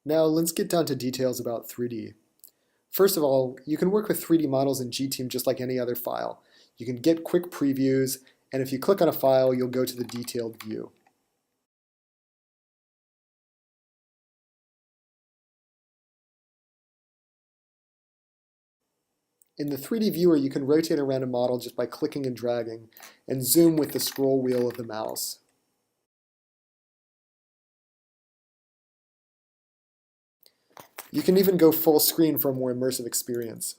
Now let's get down to details about 3D. First of all, you can work with 3D models in GTeam just like any other file. You can get quick previews, and if you click on a file, you'll go to the detailed view. In the 3D viewer, you can rotate around a model just by clicking and dragging, and zoom with the scroll wheel of the mouse. You can even go full screen for a more immersive experience.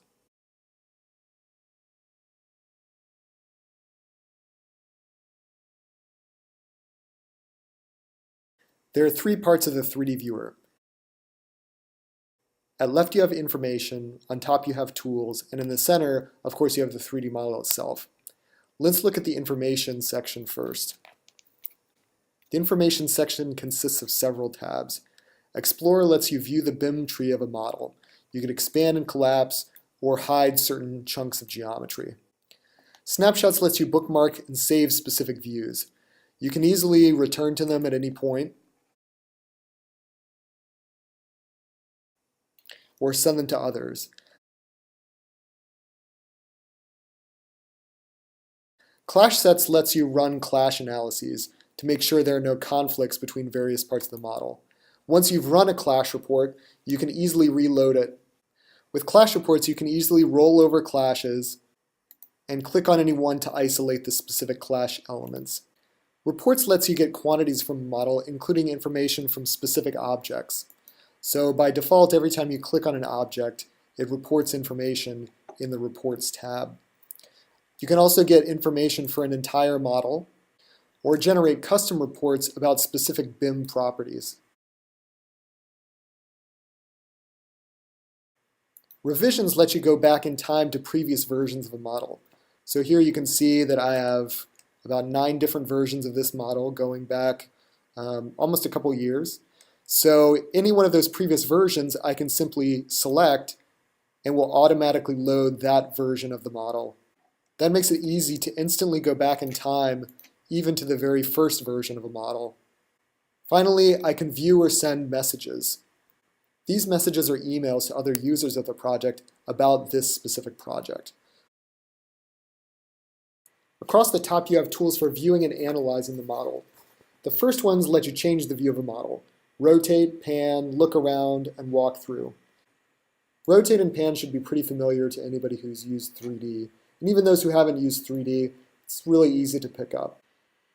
There are three parts of the 3D viewer. At left you have information, on top you have tools, and in the center, of course, you have the 3D model itself. Let's look at the information section first. The information section consists of several tabs. Explorer lets you view the BIM tree of a model. You can expand and collapse or hide certain chunks of geometry. Snapshots lets you bookmark and save specific views. You can easily return to them at any point or send them to others. Clash sets lets you run clash analyses to make sure there are no conflicts between various parts of the model. Once you've run a clash report, you can easily reload it. With clash reports, you can easily roll over clashes and click on any one to isolate the specific clash elements. Reports lets you get quantities from a model, including information from specific objects. So by default, every time you click on an object, it reports information in the Reports tab. You can also get information for an entire model or generate custom reports about specific BIM properties. Revisions let you go back in time to previous versions of a model. So here you can see that I have about 9 different versions of this model going back almost a couple years. So any one of those previous versions I can simply select and will automatically load that version of the model. That makes it easy to instantly go back in time, even to the very first version of a model. Finally, I can view or send messages. These messages are emails to other users of the project about this specific project. Across the top, you have tools for viewing and analyzing the model. The first ones let you change the view of a model. Rotate, pan, look around, and walk through. Rotate and pan should be pretty familiar to anybody who's used 3D. And even those who haven't used 3D, it's really easy to pick up.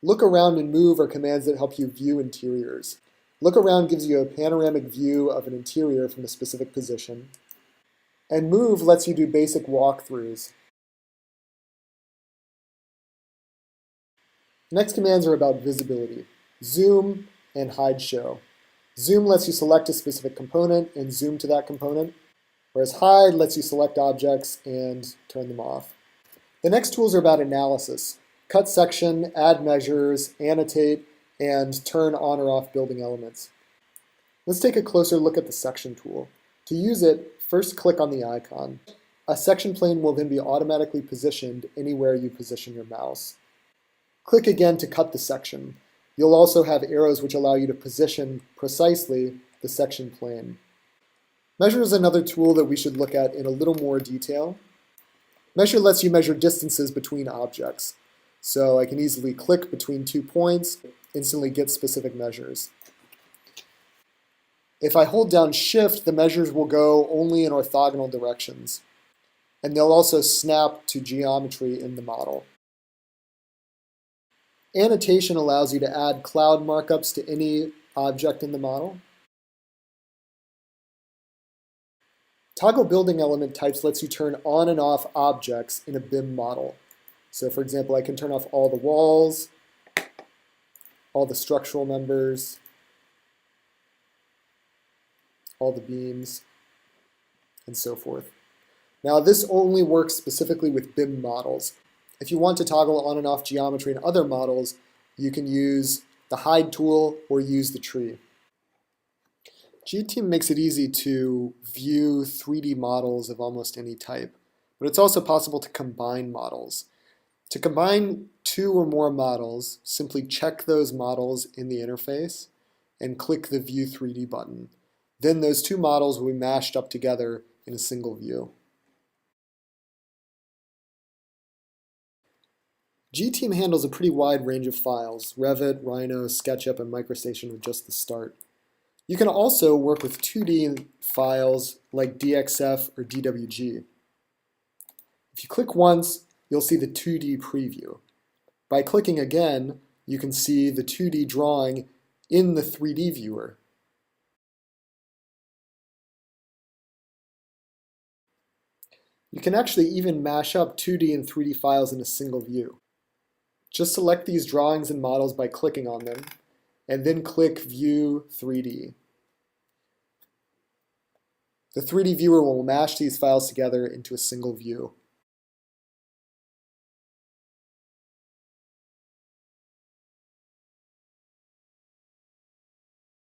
Look around and move are commands that help you view interiors. Look around gives you a panoramic view of an interior from a specific position. And move lets you do basic walkthroughs. The next commands are about visibility. Zoom and hide show. Zoom lets you select a specific component and zoom to that component, whereas hide lets you select objects and turn them off. The next tools are about analysis. Cut section, add measures, annotate, and turn on or off building elements. Let's take a closer look at the section tool. To use it, first click on the icon. A section plane will then be automatically positioned anywhere you position your mouse. Click again to cut the section. You'll also have arrows which allow you to position precisely the section plane. Measure is another tool that we should look at in a little more detail. Measure lets you measure distances between objects. So I can easily click between 2 points, instantly get specific measures. If I hold down Shift, the measures will go only in orthogonal directions. And they'll also snap to geometry in the model. Annotation allows you to add cloud markups to any object in the model. Toggle building element types lets you turn on and off objects in a BIM model. So for example, I can turn off all the walls, all the structural members, all the beams, and so forth. Now this only works specifically with BIM models. If you want to toggle on and off geometry in other models, you can use the hide tool or use the tree. GTeam makes it easy to view 3D models of almost any type, but it's also possible to combine models. To combine 2 or more models, simply check those models in the interface and click the View 3D button. Then those two models will be mashed up together in a single view. GTeam handles a pretty wide range of files. Revit, Rhino, Sketchup, and MicroStation are just the start. You can also work with 2D files like DXF or DWG. If you click once, you'll see the 2D preview. By clicking again, you can see the 2D drawing in the 3D viewer. You can actually even mash up 2D and 3D files in a single view. Just select these drawings and models by clicking on them, and then click View 3D. The 3D viewer will mash these files together into a single view.